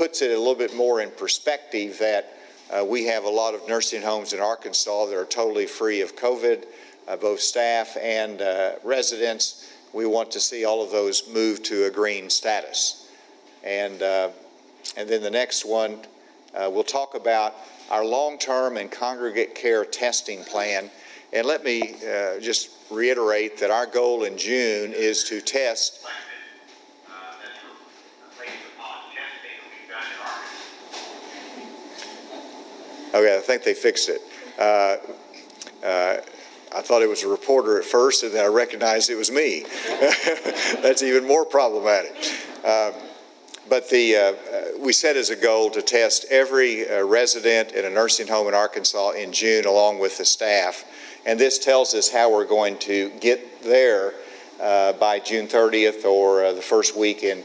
puts it a little bit more in perspective that we have a lot of nursing homes in Arkansas that are totally free of COVID, both staff and residents. We want to see all of those move to a green status. And then the next one, we'll talk about our long-term and congregate care testing plan. And let me just reiterate that our goal in June is to test. Okay, I think they fixed it. I thought it was a reporter at first, and then I recognized it was me. That's even more problematic. But we set as a goal to test every resident in a nursing home in Arkansas in June, along with the staff. And this tells us how we're going to get there by June 30th or the first week in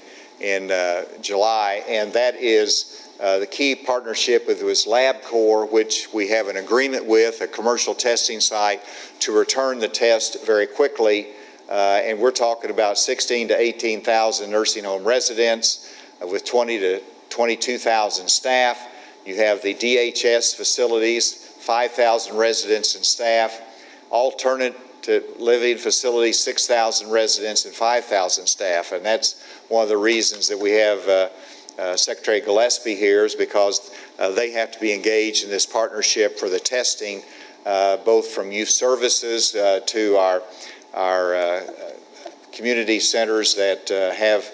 July. And that is the key partnership with LabCorp, which we have an agreement with, a commercial testing site, to return the test very quickly. And we're talking about 16,000 to 18,000 nursing home residents with 20 to 22,000 staff. You have the DHS facilities, 5,000 residents and staff. Alternate to living facilities, 6,000 residents and 5,000 staff. And that's one of the reasons that we have Secretary Gillespie here, is because they have to be engaged in this partnership for the testing, both from youth services to our community centers that have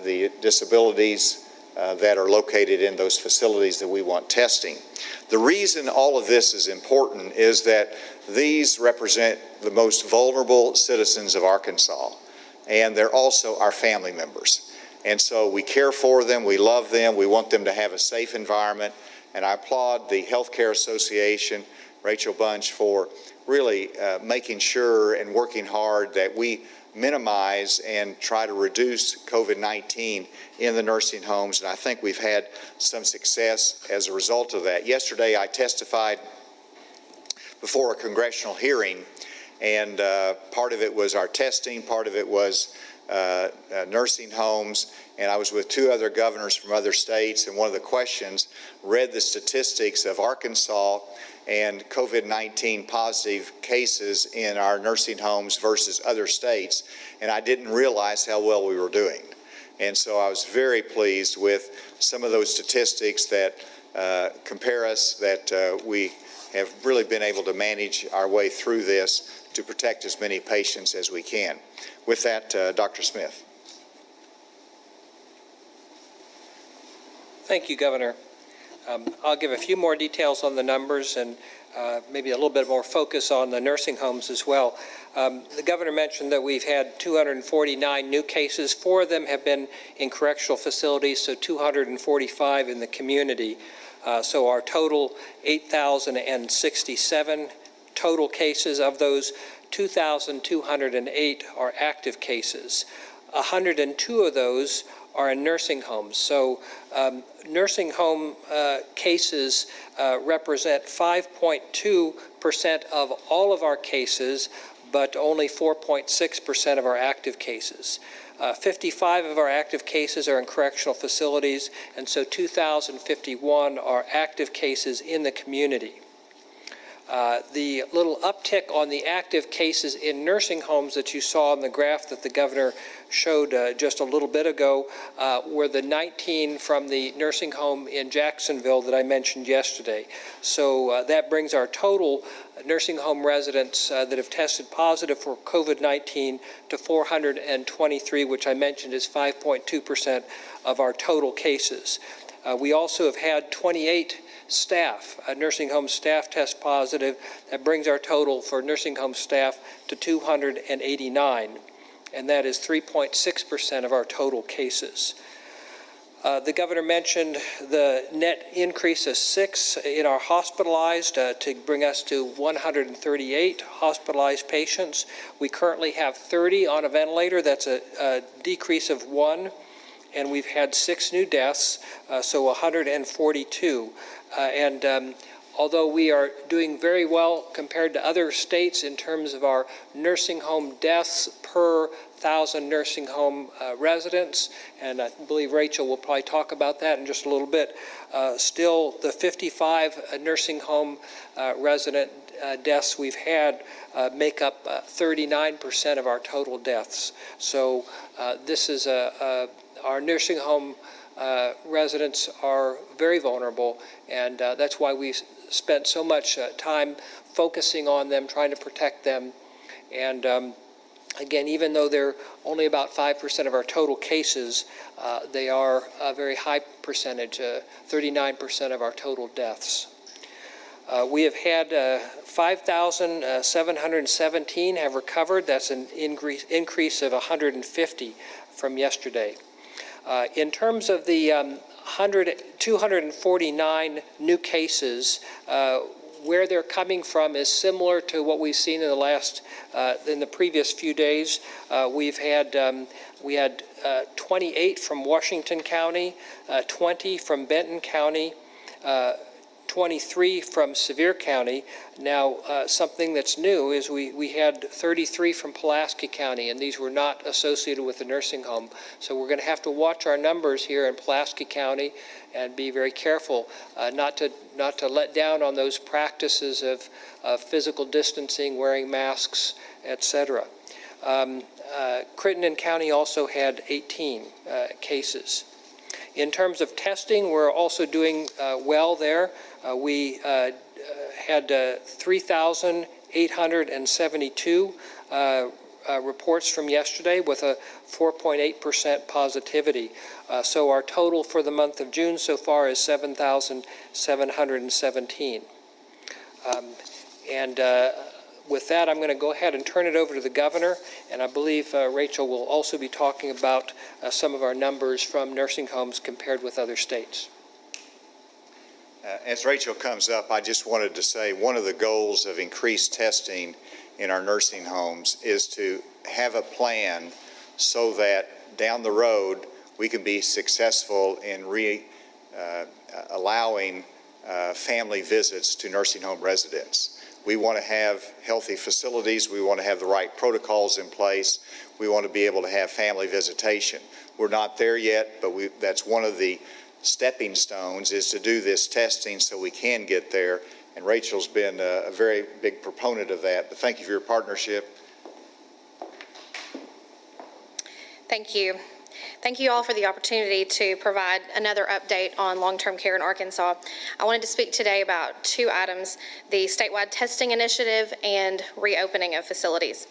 the disabilities that are located in those facilities that we want testing. The reason all of this is important is that these represent the most vulnerable citizens of Arkansas, and they're also our family members. And so we care for them, we love them, we want them to have a safe environment, and I applaud the Healthcare Association, Rachel Bunch, for really making sure and working hard that we minimize and try to reduce COVID-19 in the nursing homes, and I think we've had some success as a result of that. Yesterday I testified before a congressional hearing, and part of it was our testing, part of it was nursing homes, and I was with two other governors from other states, and one of the questions read the statistics of Arkansas and COVID-19 positive cases in our nursing homes versus other states, and I didn't realize how well we were doing. And so I was very pleased with some of those statistics that compare us, that we have really been able to manage our way through this to protect as many patients as we can. With that, Dr. Smith. Thank you, Governor. I'll give a few more details on the numbers and maybe a little bit more focus on the nursing homes as well. The Governor mentioned that we've had 249 new cases. 4 of them have been in correctional facilities, so 245 in the community. So our total 8,067 total cases. Of those, 2,208 are active cases. 102 of those are in nursing homes. So nursing home cases represent 5.2% of all of our cases, but only 4.6% of our active cases. 55 of our active cases are in correctional facilities, and so 2,051 are active cases in the community. The little uptick on the active cases in nursing homes that you saw in the graph that the Governor showed just a little bit ago were the 19 from the nursing home in Jacksonville that I mentioned yesterday. So that brings our total nursing home residents that have tested positive for COVID-19 to 423, which I mentioned is 5.2% of our total cases. We also have had 28 staff, nursing home staff test positive. That brings our total for nursing home staff to 289, and that is 3.6% of our total cases. The Governor mentioned the net increase of 6 in our hospitalized to bring us to 138 hospitalized patients. We currently have 30 on a ventilator. That's a decrease of 1. And we've had 6 new deaths, so 142. Although we are doing very well compared to other states in terms of our nursing home deaths per 1,000 nursing home residents, and I believe Rachel will probably talk about that in just a little bit. Still, the 55 nursing home resident deaths we've had make up 39% of our total deaths. So this is our nursing home residents are very vulnerable, and that's why we spent so much time focusing on them, trying to protect them. And again, even though they're only about 5% of our total cases, they are a very high percentage, 39% of our total deaths. We have had 5,717 have recovered. That's an increase of 150 from yesterday. In terms of the 249 new cases, where they're coming from is similar to what we've seen in the previous few days. We had 28 from Washington County, 20 from Benton County, 23 from Sevier County. Now, something that's new is we had 33 from Pulaski County, and these were not associated with the nursing home. So we're going to have to watch our numbers here in Pulaski County and be very careful not to let down on those practices of physical distancing, wearing masks, etc. Crittenden County also had 18 cases. In terms of testing, we're also doing well there. We had 3,872 reports from yesterday with a 4.8% positivity. So our total for the month of June so far is 7,717. With that, I'm going to go ahead and turn it over to the governor, and I believe Rachel will also be talking about some of our numbers from nursing homes compared with other states. As Rachel comes up, I just wanted to say one of the goals of increased testing in our nursing homes is to have a plan so that down the road we can be successful in allowing family visits to nursing home residents. We want to have healthy facilities. We want to have the right protocols in place. We want to be able to have family visitation. We're not there yet, but that's one of the stepping stones, is to do this testing so we can get there. And Rachel's been a very big proponent of that. But thank you for your partnership. Thank you. Thank you all for the opportunity to provide another update on long-term care in Arkansas. I wanted to speak today about two items: the statewide testing initiative and reopening of facilities.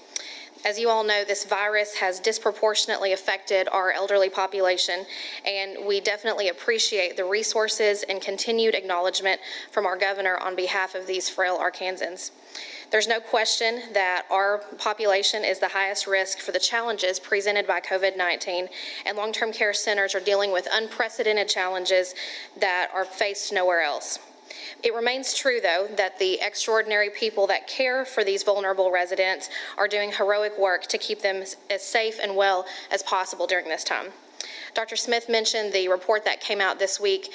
As you all know, this virus has disproportionately affected our elderly population, and we definitely appreciate the resources and continued acknowledgement from our governor on behalf of these frail Arkansans. There's no question that our population is the highest risk for the challenges presented by COVID-19, and long-term care centers are dealing with unprecedented challenges that are faced nowhere else. It remains true, though, that the extraordinary people that care for these vulnerable residents are doing heroic work to keep them as safe and well as possible during this time. Dr. Smith mentioned the report that came out this week.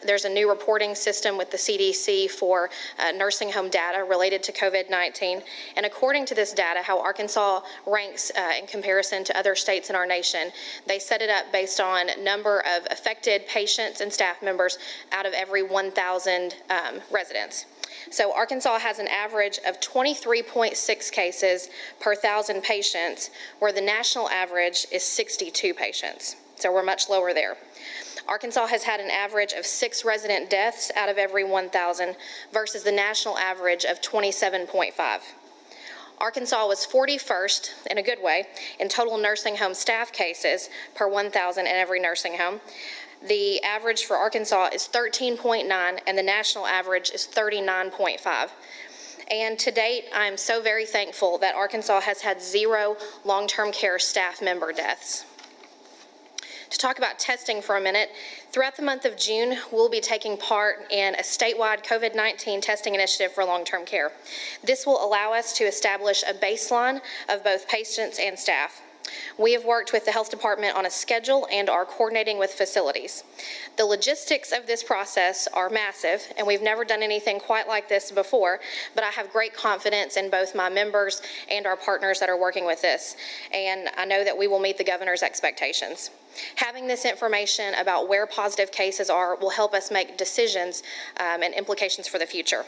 There's a new reporting system with the CDC for nursing home data related to COVID-19. And according to this data, how Arkansas ranks in comparison to other states in our nation, they set it up based on number of affected patients and staff members out of every 1,000 residents. So Arkansas has an average of 23.6 cases per 1,000 patients, where the national average is 62 patients. So we're much lower there. Arkansas has had an average of 6 resident deaths out of every 1,000 versus the national average of 27.5. Arkansas was 41st, in a good way, in total nursing home staff cases per 1,000 in every nursing home. The average for Arkansas is 13.9, and the national average is 39.5. And to date, I'm so very thankful that Arkansas has had 0 long-term care staff member deaths. To talk about testing for a minute, throughout the month of June, we'll be taking part in a statewide COVID-19 testing initiative for long-term care. This will allow us to establish a baseline of both patients and staff. We have worked with the health department on a schedule and are coordinating with facilities. The logistics of this process are massive, and we've never done anything quite like this before, but I have great confidence in both my members and our partners that are working with this, and I know that we will meet the governor's expectations. Having this information about where positive cases are will help us make decisions and implications for the future.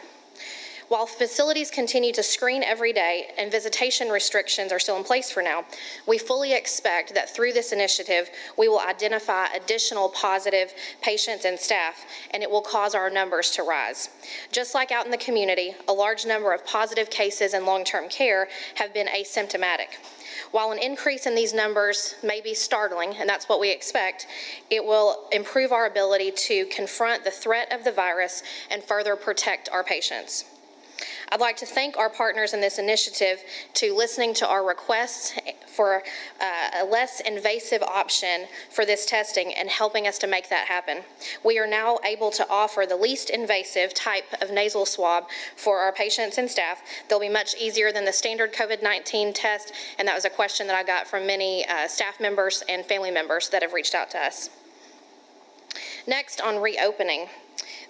While facilities continue to screen every day and visitation restrictions are still in place for now, we fully expect that through this initiative, we will identify additional positive patients and staff, and it will cause our numbers to rise. Just like out in the community, a large number of positive cases in long-term care have been asymptomatic. While an increase in these numbers may be startling, and that's what we expect, it will improve our ability to confront the threat of the virus and further protect our patients. I'd like to thank our partners in this initiative to listening to our requests for a less invasive option for this testing and helping us to make that happen. We are now able to offer the least invasive type of nasal swab for our patients and staff. They'll be much easier than the standard COVID-19 test, and that was a question that I got from many staff members and family members that have reached out to us. Next, on reopening.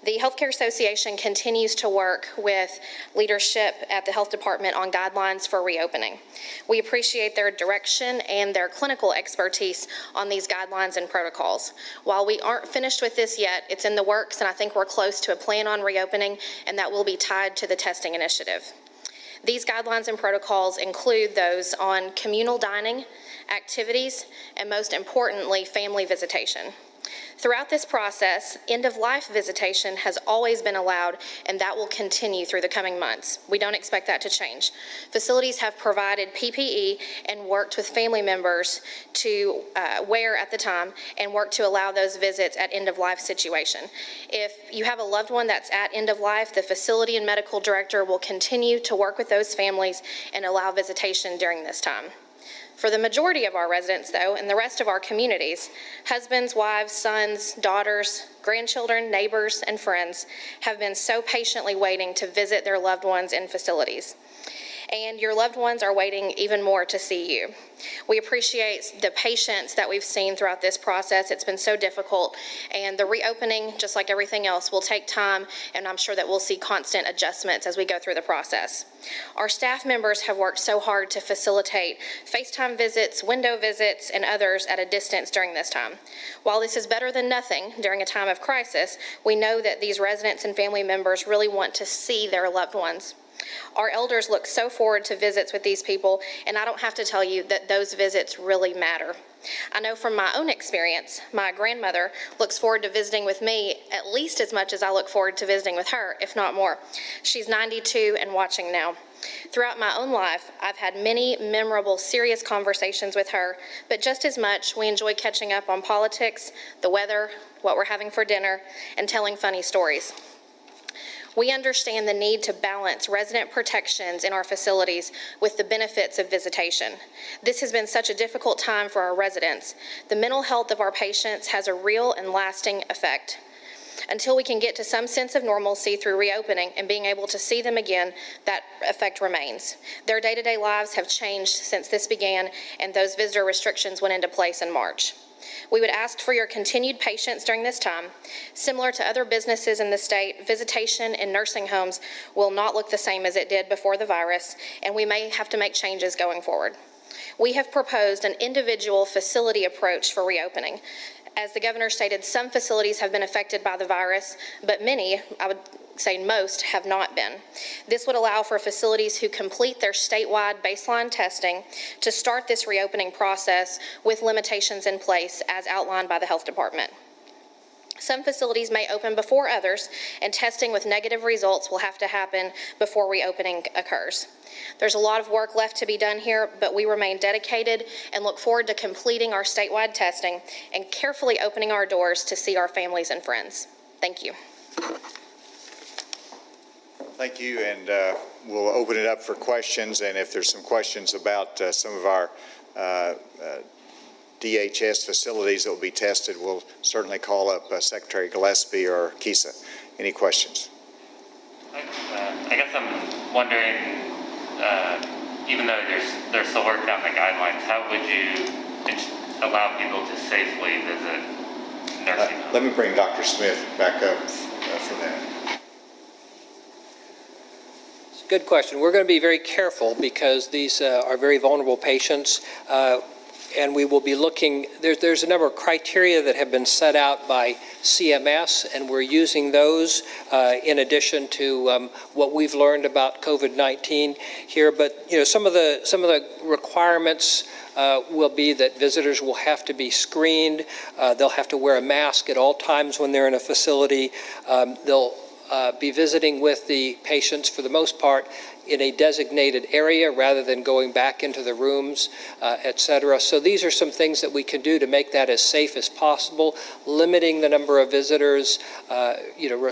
The Healthcare Association continues to work with leadership at the health department on guidelines for reopening. We appreciate their direction and their clinical expertise on these guidelines and protocols. While we aren't finished with this yet, it's in the works, and I think we're close to a plan on reopening, and that will be tied to the testing initiative. These guidelines and protocols include those on communal dining, activities, and most importantly, family visitation. Throughout this process, end-of-life visitation has always been allowed, and that will continue through the coming months. We don't expect that to change. Facilities have provided PPE and worked with family members to wear at the time and work to allow those visits at end-of-life situation. If you have a loved one that's at end-of-life, the facility and medical director will continue to work with those families and allow visitation during this time. For the majority of our residents, though, and the rest of our communities, husbands, wives, sons, daughters, grandchildren, neighbors, and friends have been so patiently waiting to visit their loved ones in facilities. And your loved ones are waiting even more to see you. We appreciate the patience that we've seen throughout this process. It's been so difficult, and the reopening, just like everything else, will take time, and I'm sure that we'll see constant adjustments as we go through the process. Our staff members have worked so hard to facilitate FaceTime visits, window visits, and others at a distance during this time. While this is better than nothing during a time of crisis, we know that these residents and family members really want to see their loved ones. Our elders look so forward to visits with these people, and I don't have to tell you that those visits really matter. I know from my own experience, my grandmother looks forward to visiting with me at least as much as I look forward to visiting with her, if not more. She's 92 and watching now. Throughout my own life, I've had many memorable, serious conversations with her, but just as much, we enjoy catching up on politics, the weather, what we're having for dinner, and telling funny stories. We understand the need to balance resident protections in our facilities with the benefits of visitation. This has been such a difficult time for our residents. The mental health of our patients has a real and lasting effect. Until we can get to some sense of normalcy through reopening and being able to see them again, that effect remains. Their day-to-day lives have changed since this began, and those visitor restrictions went into place in March. We would ask for your continued patience during this time. Similar to other businesses in the state, visitation in nursing homes will not look the same as it did before the virus, and we may have to make changes going forward. We have proposed an individual facility approach for reopening. As the governor stated, some facilities have been affected by the virus, but many, I would say most, have not been. This would allow for facilities who complete their statewide baseline testing to start this reopening process with limitations in place as outlined by the health department. Some facilities may open before others, and testing with negative results will have to happen before reopening occurs. There's a lot of work left to be done here, but we remain dedicated and look forward to completing our statewide testing and carefully opening our doors to see our families and friends. Thank you. Thank you, and we'll open it up for questions, and if there's some questions about some of our DHS facilities that will be tested, we'll certainly call up Secretary Gillespie or Kisa. Any questions? I guess I'm wondering, even though they're still working on the guidelines, how would you allow people to safely visit nursing homes? Let me bring Dr. Smith back up for that. It's a good question. We're going to be very careful because these are very vulnerable patients. And we will be looking, there's a number of criteria that have been set out by CMS, and we're using those in addition to what we've learned about COVID-19 here. But some of the requirements will be that visitors will have to be screened. They'll have to wear a mask at all times when they're in a facility. They'll be visiting with the patients for the most part in a designated area rather than going back into the rooms, et cetera. So these are some things that we can do to make that as safe as possible, limiting the number of visitors,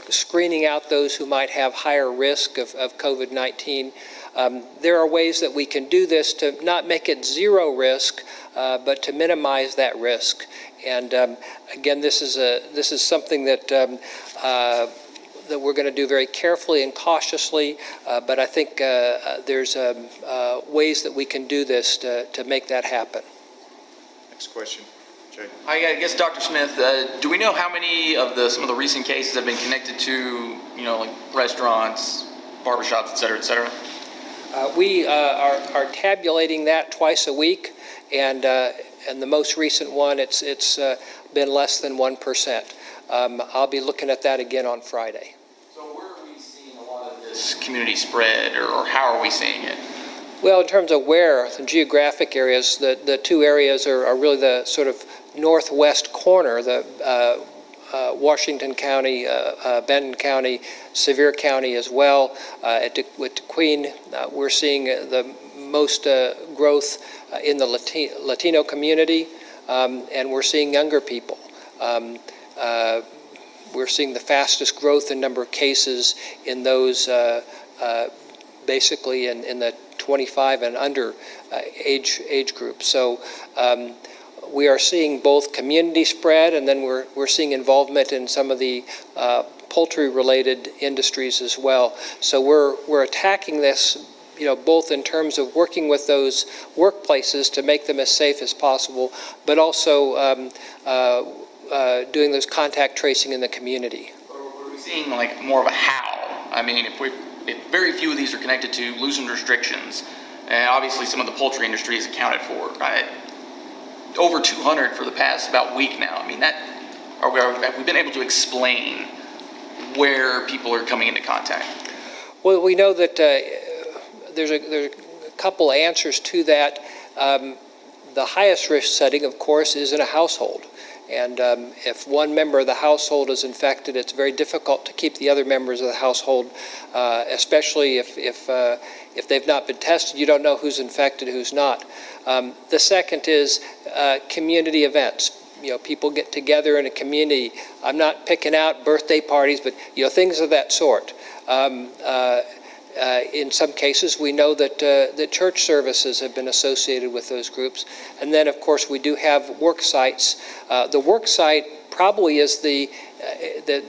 screening out those who might have higher risk of COVID-19. There are ways that we can do this to not make it zero risk, but to minimize that risk. And again, this is something that that we're going to do very carefully and cautiously, but I think there's ways that we can do this to make that happen. Next question, Jay. I guess, Dr. Smith, do we know how many of some of the recent cases have been connected to, like restaurants, barbershops, et cetera, et cetera? We are tabulating that twice a week, and the most recent one, it's been less than 1%. I'll be looking at that again on Friday. So where are we seeing a lot of this community spread, or how are we seeing it? Well, in terms of where, the geographic areas, the two areas are really the sort of northwest corner, the Washington County, Benton County, Sevier County as well. With Queen, we're seeing the most growth in the Latino community, and we're seeing younger people. We're seeing the fastest growth in number of cases in those basically in the 25 and under age group. So we are seeing both community spread, and then we're seeing involvement in some of the poultry-related industries as well. So we're attacking this, both in terms of working with those workplaces to make them as safe as possible, but also doing those contact tracing in the community. Are we seeing like more of a how? I mean, if very few of these are connected to loosened restrictions, and obviously some of the poultry industry is accounted for, right? Over 200 for the past about week now. I mean, have we been able to explain where people are coming into contact? Well, we know that there's a couple answers to that. The highest risk setting, of course, is in a household. And if one member of the household is infected, it's very difficult to keep the other members of the household, especially if they've not been tested. You don't know who's infected, who's not. The second is community events. People get together in a community. I'm not picking out birthday parties, but things of that sort. In some cases, we know that church services have been associated with those groups. And then, of course, we do have work sites. The work site probably is the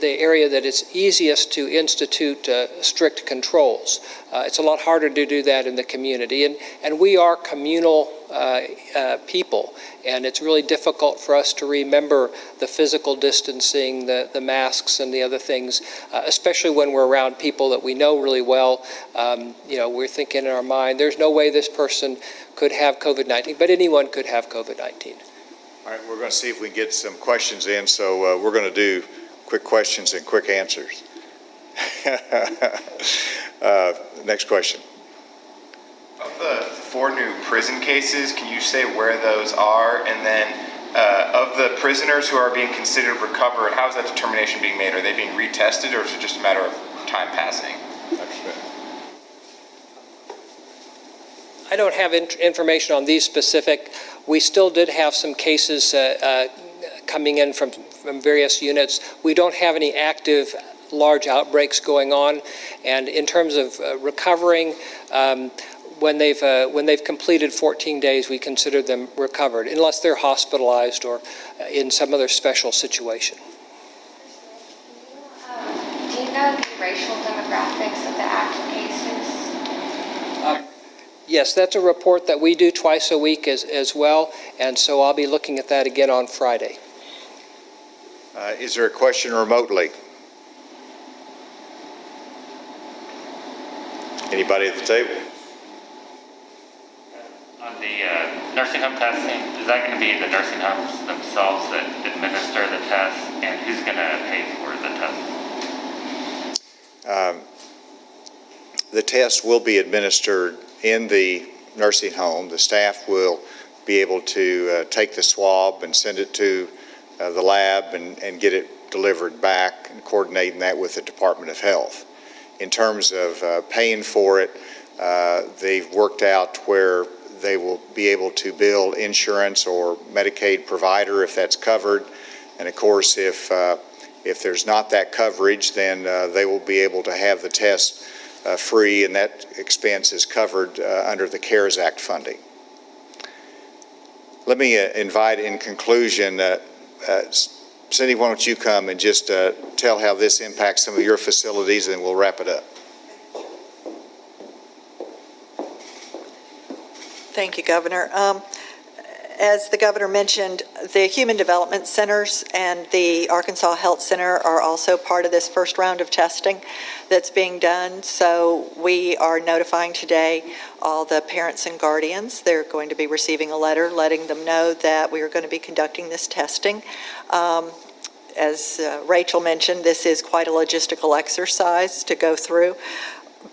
area that is easiest to institute strict controls. It's a lot harder to do that in the community. And we are communal people, and it's really difficult for us to remember the physical distancing, the masks, and the other things, especially when we're around people that we know really well. We're thinking in our mind, there's no way this person could have COVID-19, but anyone could have COVID-19. All right, we're going to see if we can get some questions in, so we're going to do quick questions and quick answers. Next question. Of the 4 new prison cases, can you say where those are? And then of the prisoners who are being considered recovered, how is that determination being made? Are they being retested, or is it just a matter of time passing? I don't have information on these specific. We still did have some cases coming in from various units. We don't have any active large outbreaks going on. And in terms of recovering, when they've completed 14 days, we consider them recovered, unless they're hospitalized or in some other special situation. Do you know the racial demographics of the active cases? Yes, that's a report that we do twice a week as well, and so I'll be looking at that again on Friday. Is there a question remotely? Anybody at the table? On the nursing home testing, is that going to be the nursing homes themselves that administer the test, and who's going to pay for the test? The test will be administered in the nursing home. The staff will be able to take the swab and send it to the lab and get it delivered back, and coordinating that with the Department of Health. In terms of paying for it, they've worked out where they will be able to bill insurance or Medicaid provider if that's covered. And of course, if there's not that coverage, then they will be able to have the test free, and that expense is covered under the CARES Act funding. Let me invite in conclusion, Cindy, why don't you come and just tell how this impacts some of your facilities, and we'll wrap it up. Thank you, Governor. As the Governor mentioned, the Human Development Centers and the Arkansas Health Center are also part of this first round of testing that's being done. So we are notifying today all the parents and guardians. They're going to be receiving a letter letting them know that we are going to be conducting this testing. As Rachel mentioned, this is quite a logistical exercise to go through,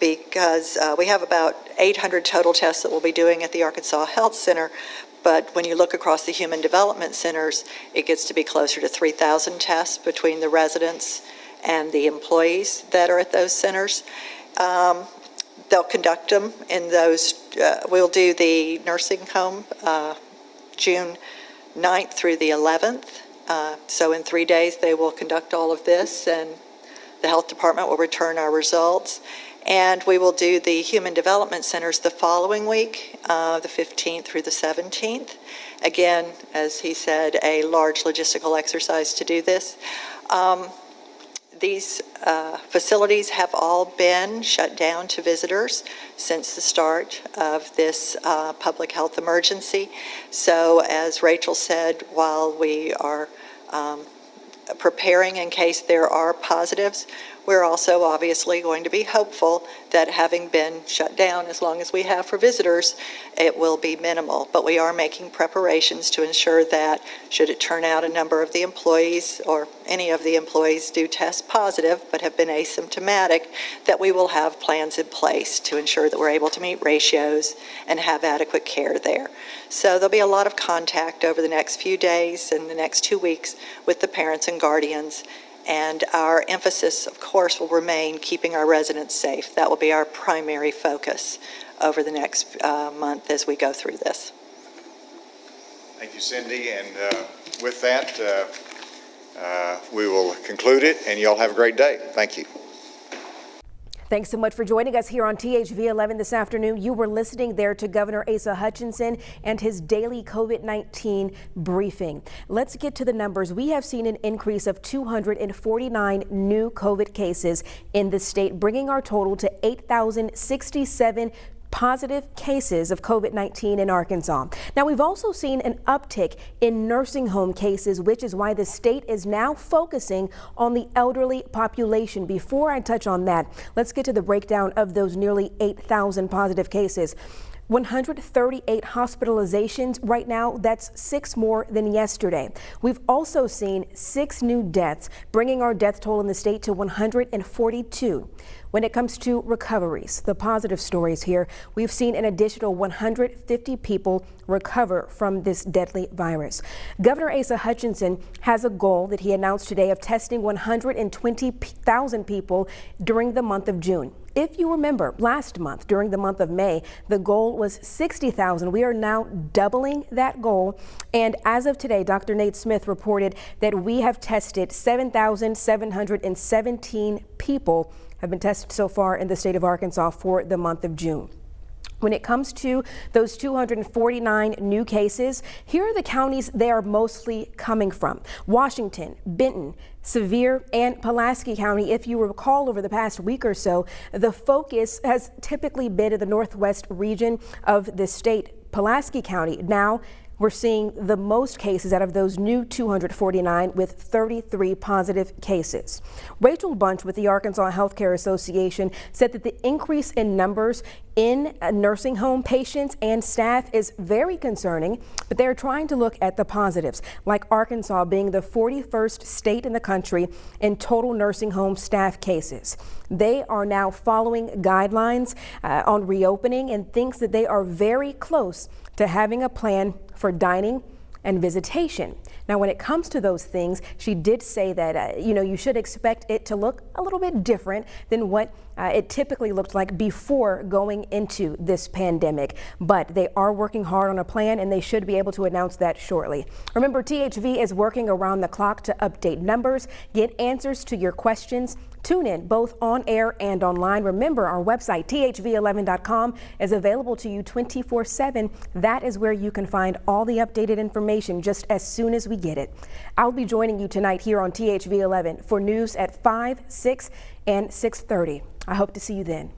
because we have about 800 total tests that we'll be doing at the Arkansas Health Center. But when you look across the Human Development Centers, it gets to be closer to 3,000 tests between the residents and the employees that are at those centers. They'll conduct them in those. We'll do the nursing home June 9th through the 11th. So in 3 days, they will conduct all of this, and the health department will return our results. And we will do the Human Development Centers the following week, the 15th through the 17th. Again, as he said, a large logistical exercise to do this. These facilities have all been shut down to visitors since the start of this public health emergency. So as Rachel said, while we are preparing in case there are positives, we're also obviously going to be hopeful that having been shut down as long as we have for visitors, it will be minimal. But we are making preparations to ensure that should it turn out a number of the employees or any of the employees do test positive but have been asymptomatic, that we will have plans in place to ensure that we're able to meet ratios and have adequate care there. So there'll be a lot of contact over the next few days and the next 2 weeks with the parents and guardians. And our emphasis, of course, will remain keeping our residents safe. That will be our primary focus over the next month as we go through this. Thank you, Cindy. And with that, we will conclude it, and you all have a great day. Thank you. Thanks so much for joining us here on THV 11 this afternoon. You were listening there to Governor Asa Hutchinson and his daily COVID-19 briefing. Let's get to the numbers. We have seen an increase of 249 new COVID cases in the state, bringing our total to 8,067 positive cases of COVID-19 in Arkansas. Now, we've also seen an uptick in nursing home cases, which is why the state is now focusing on the elderly population. Before I touch on that, let's get to the breakdown of those nearly 8,000 positive cases. 138 hospitalizations right now. That's 6 more than yesterday. We've also seen 6 new deaths, bringing our death toll in the state to 142. When it comes to recoveries, the positive stories here, we've seen an additional 150 people recover from this deadly virus. Governor Asa Hutchinson has a goal that he announced today of testing 120,000 people during the month of June. If you remember, last month, during the month of May, the goal was 60,000. We are now doubling that goal. And as of today, Dr. Nate Smith reported that we have tested 7,717 people have been tested so far in the state of Arkansas for the month of June. When it comes to those 249 new cases, here are the counties they are mostly coming from: Washington, Benton, Sevier, and Pulaski County. If you recall, over the past week or so, the focus has typically been in the northwest region of the state. Pulaski County now, we're seeing the most cases out of those new 249 with 33 positive cases. Rachel Bunch with the Arkansas Healthcare Association said that the increase in numbers in nursing home patients and staff is very concerning, but they're trying to look at the positives, like Arkansas being the 41st state in the country in total nursing home staff cases. They are now following guidelines on reopening and thinks that they are very close to having a plan for dining and visitation. Now, when it comes to those things, she did say that, you should expect it to look a little bit different than what it typically looked like before going into this pandemic. But they are working hard on a plan, and they should be able to announce that shortly. Remember, THV is working around the clock to update numbers, get answers to your questions. Tune in both on air and online. Remember, our website, thv11.com, is available to you 24/7. That is where you can find all the updated information just as soon as we get it. I'll be joining you tonight here on THV 11 for news at 5, 6, and 6:30. I hope to see you then.